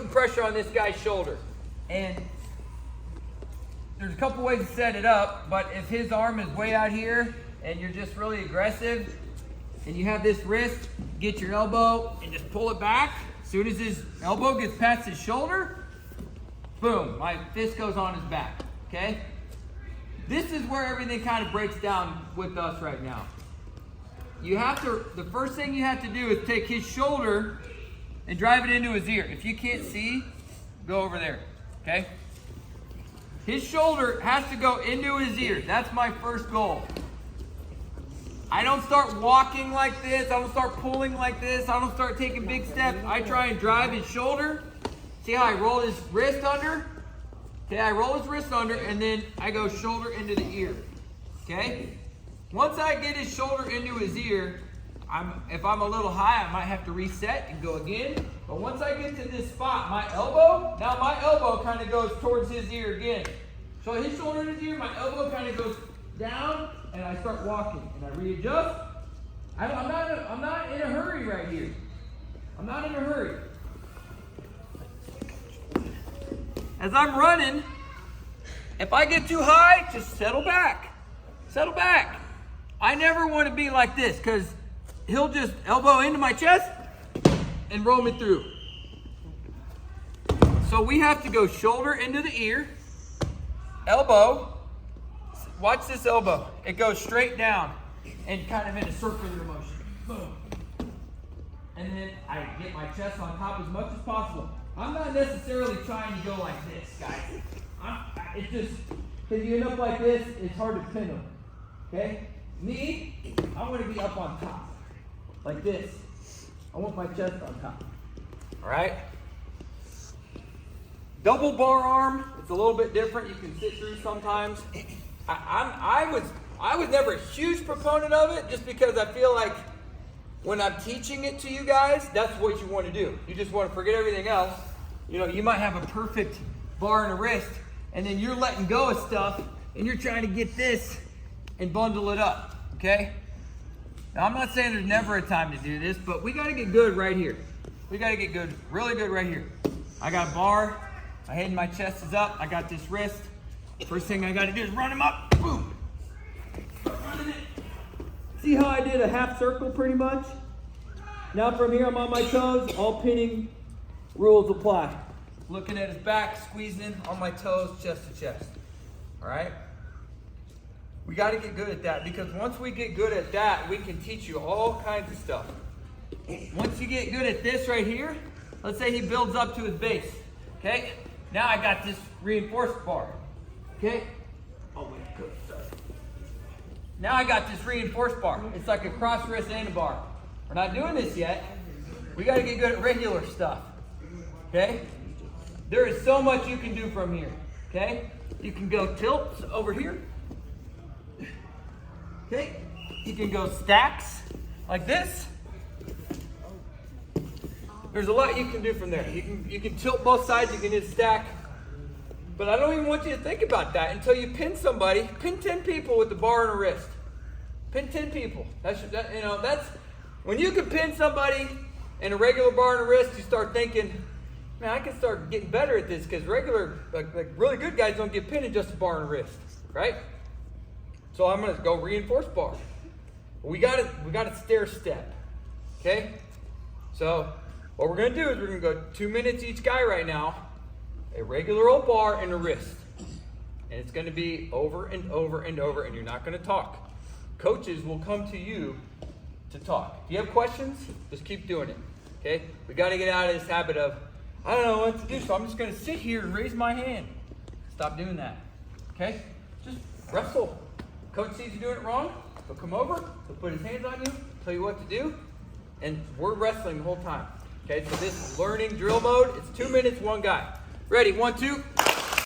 putting pressure on this guy's shoulder. And there's a couple ways to set it up, but if his arm is way out here and you're just really aggressive and you have this wrist, get your elbow and just pull it back. As soon as his elbow gets past his shoulder, boom, my fist goes on his back, okay? This is where everything kind of breaks down with us right now. You have to, the first thing you have to do is take his shoulder and drive it into his ear. If you can't see, go over there, okay? His shoulder has to go into his ear. That's my first goal. I don't start walking like this. I don't start pulling like this. I don't start taking big steps. I try and drive his shoulder. See how I roll his wrist under? Okay, I roll his wrist under and then I go shoulder into the ear, okay? Once I get his shoulder into his ear, if I'm a little high, I might have to reset and go again. But once I get to this spot, my elbow kind of goes towards his ear again. So his shoulder in his ear, my elbow kind of goes down, and I start walking. And I readjust. I'm not in a hurry right here. I'm not in a hurry. As I'm running, if I get too high, just settle back. Settle back. I never want to be like this because he'll just elbow into my chest and roll me through. So we have to go shoulder into the ear, elbow. Watch this elbow. It goes straight down and kind of in a circular motion. Boom. And then I get my chest on top as much as possible. I'm not necessarily trying to go like this, guys. It's just, because you end up like this, it's hard to pin them. Okay? Me, I want to be up on top. Like this. I want my chest on top. Alright? Double bar arm, it's a little bit different. You can sit through sometimes. I was never a huge proponent of it just because I feel like when I'm teaching it to you guys, that's what you want to do. You just want to forget everything else. You know, you might have a perfect bar and a wrist, and then you're letting go of stuff, and you're trying to get this and bundle it up, okay? Now, I'm not saying there's never a time to do this, but we got to get good right here. We got to get good, really good right here. I got a bar. My head and my chest is up. I got this wrist. First thing I got to do is run him up. Boom. See how I did a half circle pretty much? Now from here I'm on my toes. All pinning rules apply. Looking at his back, squeezing on my toes, chest to chest. All right? We got to get good at that because once we get good at that, we can teach you all kinds of stuff. Once you get good at this right here, let's say he builds up to his base. Okay? Now I got this reinforced bar. Okay? Oh my goodness. Now I got this reinforced bar. It's like a cross wrist and a bar. We're not doing this yet. We got to get good at regular stuff. Okay? There is so much you can do from here. Okay? You can go tilts over here. Okay? You can go stacks like this. There's a lot you can do from there. You can tilt both sides. You can hit stack. But I don't even want you to think about that until you pin somebody. Pin 10 people with the bar and a wrist. Pin 10 people. That's when you can pin somebody in a regular bar and a wrist, you start thinking, man, I can start getting better at this because regular, like really good guys don't get pinned in just a bar and a wrist, right? So I'm gonna go reinforced bar. We got to stair step, okay? So what we're gonna do is we're gonna go 2 minutes each guy right now. A regular old bar and a wrist. And it's going to be over and over and over, and you're not going to talk. Coaches will come to you to talk. If you have questions, just keep doing it. Okay? We got to get out of this habit of, I don't know what to do, so I'm just going to sit here and raise my hand. Stop doing that. Okay? Just wrestle. Coach sees you doing it wrong, he'll come over, he'll put his hands on you, tell you what to do, and we're wrestling the whole time. Okay? So this learning drill mode, it's 2 minutes, one guy. Ready, 1, 2.